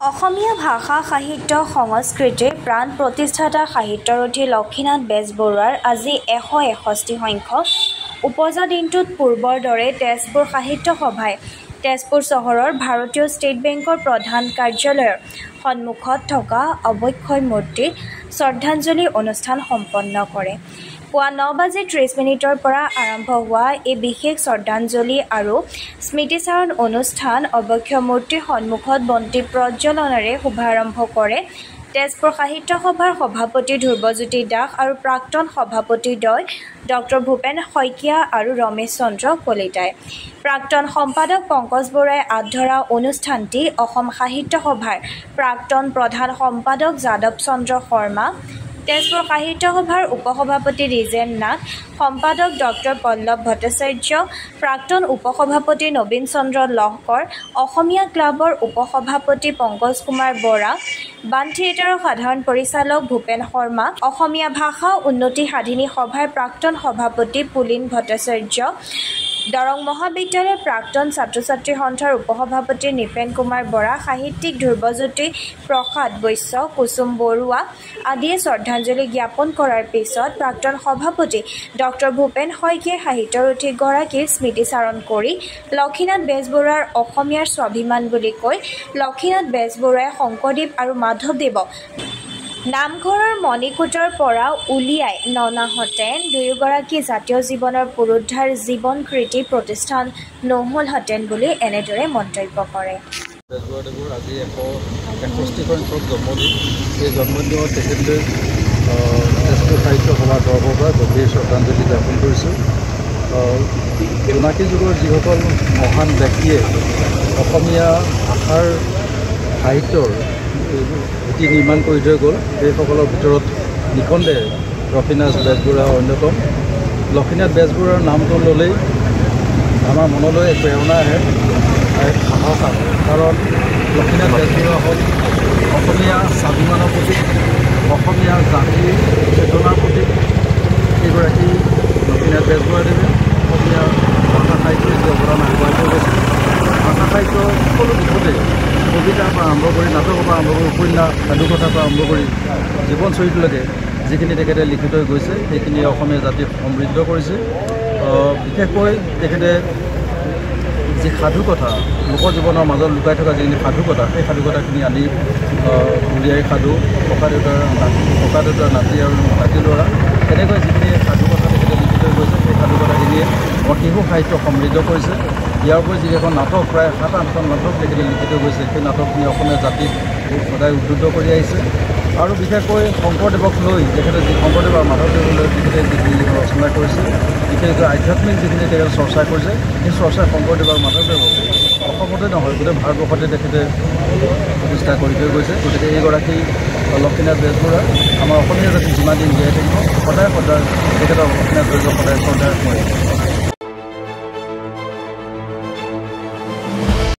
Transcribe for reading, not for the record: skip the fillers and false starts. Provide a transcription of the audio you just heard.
অসমীয়া ভাষা সাহিত্য সংস্কৃতিৰ প্ৰাণ প্ৰতিষ্ঠাতা সাহিত্যৰথী লক্ষীনাথ বেজবৰুৱাৰ আজি ১৬১ সংখ্যক উপজা দিনটোত পূৰ্বৰ দৰে তেজপুৰ সাহিত্য সভাই তেজপুৰ চহৰৰ ভাৰতীয় ষ্টেট বেংকৰ প্ৰধান কাৰ্যালয়ৰ সন্মুখত থকা অৱক্ষয় মূৰ্তিত শ্ৰদ্ধাঞ্জলি অনুষ্ঠান সম্পন্ন কৰে। পুৱা ৯:৩০ পৰা আৰম্ভ হোৱা এই বিশেষ শ্ৰদ্ধাঞ্জলি আৰু স্মৃতিচাৰণ অনুষ্ঠান অৱক্ষয় মূৰ্তিৰ সন্মুখত বন্তি প্ৰজ্বলনেৰে শুভাৰম্ভ কৰে তেজপুৰ সাহিত্য সভাৰ সভাপতি ধ্ৰুৱজ্যোতি দাস আৰু প্ৰাক্তন সভাপতিদ্বয় ডক্টৰ ভূপেন শইকীয়া আৰু ৰমেশ চন্দ্ৰ কলিতাই। প্ৰাক্তন সম্পাদক পংকজ বৰুৱাই আঁত ধৰা অনুষ্ঠানটি অসম সাহিত্য সভাৰ প্ৰাক্তন প্ৰধান সম্পাদক যাদৱ চন্দ্ৰ শৰ্মা, তেজপুৰ সাহিত্য সভাৰ উপসভাপতি ৰিজেন নাথ, সম্পাদক ডক্টৰ পল্লৱ ভট্টাচাৰ্য, প্ৰাক্তন উপসভাপতি নবীন চন্দ্ৰ লহকৰ, অসমীয়া ক্লাবৰ উপসভাপতি পংকজ কুমাৰ বৰা, বাণ থিয়েটাৰৰ সাধাৰণ পৰিচালক ভূপেন শৰ্মা, অসমীয়া ভাষা উন্নতি সাধিনী সভাৰ প্ৰাক্তন সভাপতি পুলিন ভট্টাচাৰ্য, দৰং মহাবিদ্যালয়ৰ প্ৰাক্তন ছাত্ৰ-ছাত্ৰী সন্থাৰ উপসভাপতি নৃপেন কুমাৰ বৰা, সাহিত্যিক ধ্ৰুৱজ্যোতি প্ৰসাদ বৈশ্য, কুসুম বৰুৱা আদিয়ে শ্ৰদ্ধাঞ্জলি জ্ঞাপন কৰাৰ পিছত প্ৰাক্তন সভাপতি ডক্টৰ ভূপেন শইকীয়াই সাহিত্যৰথীগৰাকীৰ স্মৃতিচাৰণ কৰি লক্ষীনাথ বেজবৰুৱাৰ অসমীয়াৰ স্বাভিমান বুলি কৈ লক্ষীনাথ বেজবৰুৱাই শংকৰদেৱ আৰু মাধৱদেৱক নামঘৰৰ মণিকূটৰ পৰা উলিয়াই ননাহেঁতেন, দুয়োগৰাকী জাতীয় জীৱনৰ পুৰোদ্ধাৰ জীৱন কৃতি প্ৰতিষ্ঠান নহলহেঁতেন বুলি এনেদৰে মন্তব্য কৰে। বেজবৰুৱাদেৱৰ আজি ১৬১ সংখ্যক জন্মদিন। এই জন্মদিনত তেখেতলৈ তেজপুৰ সাহিত্য সভাৰ তৰফৰ পৰা গভীৰ শ্ৰদ্ধাঞ্জলি জ্ঞাপন কৰিছোঁ। জোনাকী যুগৰ যিসকল মহান ব্যক্তিয়ে অসমীয়া ভাষাৰ সাহিত্যৰ ভেটি নিৰ্মাণ কৰি থৈ গ'ল, সেইসকলৰ ভিতৰত নিঃসন্দেহে লক্ষীনাথ বেজবৰুৱা অন্যতম। লক্ষীনাথ বেজবৰুৱাৰ নামটো ল'লেই আমাৰ মনলৈ এক প্ৰেৰণা আহে, এক সাহস আহে, কাৰণ লক্ষীনাথ বেজবৰুৱা হ'ল অসমীয়া স্বাভিমানৰ প্ৰতীক, অসমীয়া জাতিৰ চেতনাৰ প্ৰতীক। এইগৰাকী লক্ষীনাথ বেজবৰুৱাদেৱে অসমীয়া ভাষা সাহিত্যৰ যি অৱদান আগবঢ়াই থৈ গৈছে, ভাষা সাহিত্য সকলো দিশতে কবিতাৰ পৰা আৰম্ভ কৰি নাটকৰ পৰা আৰম্ভ কৰি উপন্যাস সাধুকথাৰ পৰা আৰম্ভ কৰি জীৱন চৰিত্ৰলৈকে যিখিনি তেখেতে লিখি থৈ গৈছে সেইখিনি অসমীয়া জাতিক সমৃদ্ধ কৰিছে। বিশেষকৈ তেখেতে যি সাধুকথা লোকজীৱনৰ মাজত লুকাই থকা যিখিনি সাধুকথা, সেই সাধুকথাখিনি আনি উলিয়াই সাধু, ককা দেউতাৰ নাতি আৰু নাতি ল'ৰা, তেনেকৈ যিখিনি সাধুকথা তেখেতে লিখি থৈ গৈছে সেই সাধুকথাখিনিয়ে আমাৰ শিশু সাহিত্য সমৃদ্ধ কৰিছে। ইয়াৰ উপৰি যিকেইখন নাটক, প্ৰায় ৭-৮খন নাটক তেখেতে লিখি থৈ গৈছে, সেই নাটকখিনি অসমীয়া জাতিক সদায় উদ্বুদ্ধ কৰি আহিছে। আৰু বিশেষকৈ শংকৰদেৱক লৈ তেখেতে শংকৰদেৱ আৰু মাধৱদেৱক লৈ তেখেতে যিখিনি ৰচনা কৰিছে, বিশেষকৈ আধ্যাত্মিক যিখিনি তেখেতে চৰ্চা কৰিছে, সেই চৰ্চাই শংকৰদেৱ আৰু মাধৱদেৱক অসমতে নহয় গোটেই ভাৰতবৰ্ষতে তেখেতে প্ৰতিষ্ঠা কৰি থৈ গৈছে। গতিকে এইগৰাকী লক্ষীনাথ বেজবৰুৱা আমাৰ অসমীয়া জাতি যিমান দিন জীয়াই থাকিব, সদায় তেখেতৰ অসমীয়া দৈৱ সদায় শ্ৰদ্ধাৰ কৰে।